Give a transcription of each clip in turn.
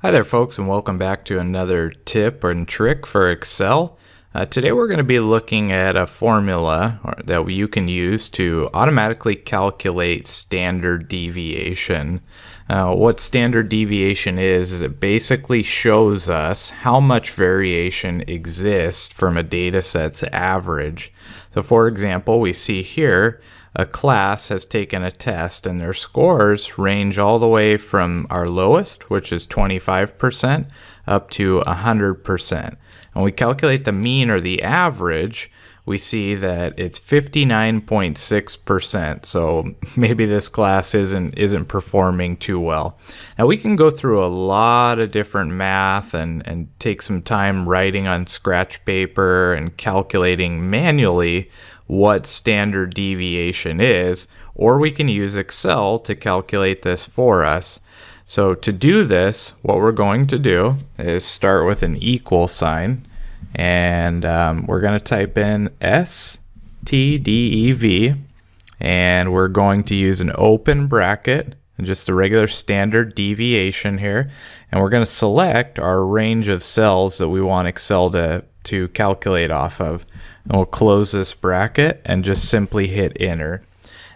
Hi there folks, and welcome back to another tip and trick for Excel. Today we're going to be looking at a formula that you can use to automatically calculate standard deviation. What standard deviation is it basically shows us how much variation exists from a data set's average. So for example, we see here a class has taken a test and their scores range all the way from our lowest, which is 25%, up to 100%. When we calculate the mean or the average, we see that it's 59.6%. So maybe this class isn't performing too well. Now we can go through a lot of different math and take some time writing on scratch paper and calculating manually what standard deviation is, or we can use Excel to calculate this for us. So to do this, what we're going to do is start with an equal sign, and we're going to type in STDEV, and we're going to use an open bracket, just a regular standard deviation here, and we're going to select our range of cells that we want Excel to calculate off of. And we'll close this bracket and just simply hit enter.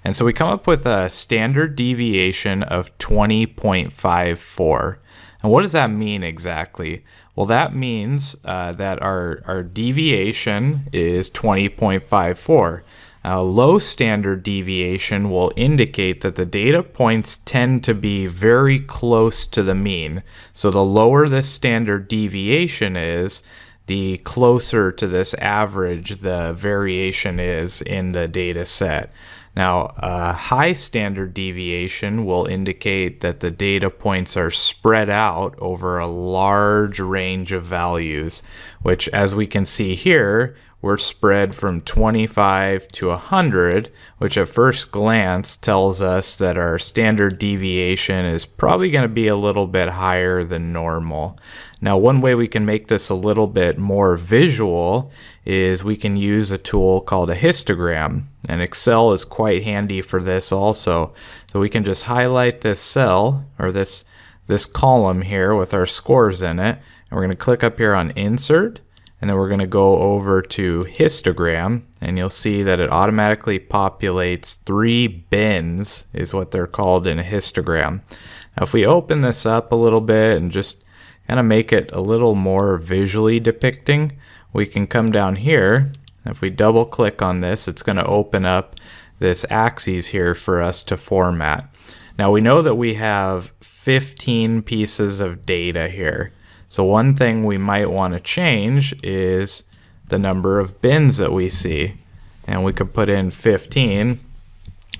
And so we come up with a standard deviation of 20.54. And what does that mean exactly? Well, that means that our deviation is 20.54. Low standard deviation will indicate that the data points tend to be very close to the mean. So the lower the standard deviation is, the closer to this average the variation is in the data set. Now, a high standard deviation will indicate that the data points are spread out over a large range of values, which, as we can see here, we're spread from 25 to 100, which at first glance tells us that our standard deviation is probably going to be a little bit higher than normal. Now, one way we can make this a little bit more visual is we can use a tool called a histogram, and Excel is quite handy for this also. So we can just highlight this cell or this column here with our scores in it, and we're going to click up here on Insert, and then we're going to go over to histogram, and you'll see that it automatically populates 3 bins, is what they're called in a histogram. Now if we open this up a little bit and just kind of make it a little more visually depicting, we can come down here. If we double click on this, it's going to open up this axis here for us to format. Now we know that we have 15 pieces of data here. So one thing we might want to change is the number of bins that we see. And we could put in 15,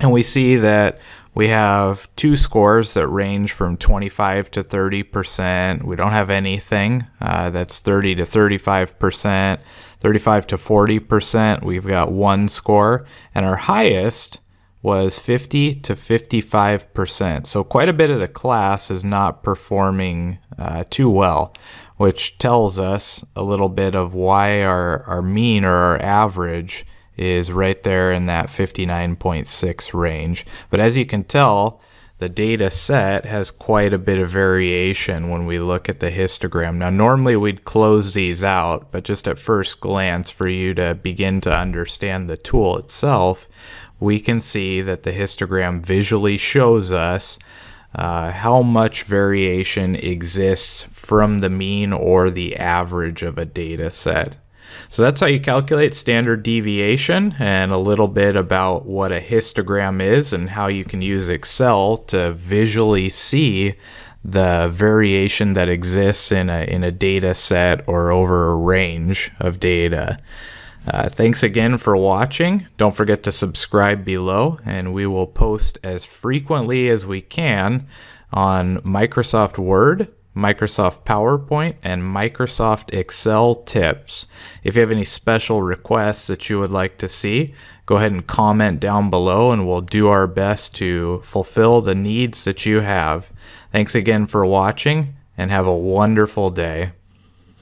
and we see that we have 2 scores that range from 25 to 30%. We don't have anything that's 30 to 35%, 35 to 40%. We've got 1 score, and our highest was 50 to 55%. So quite a bit of the class is not performing too well, which tells us a little bit of why our mean or our average is right there in that 59.6 range. But as you can tell, the data set has quite a bit of variation when we look at the histogram. Now normally we'd close these out, but just at first glance, for you to begin to understand the tool itself, we can see that the histogram visually shows us how much variation exists from the mean or the average of a data set. So that's how you calculate standard deviation, and a little bit about what a histogram is and how you can use Excel to visually see the variation that exists in a data set or over a range of data. Thanks again for watching. Don't forget to subscribe below, and we will post as frequently as we can on Microsoft Word, Microsoft PowerPoint, and Microsoft Excel tips. If you have any special requests that you would like to see, go ahead and comment down below, and we'll do our best to fulfill the needs that you have. Thanks again for watching, and have a wonderful day.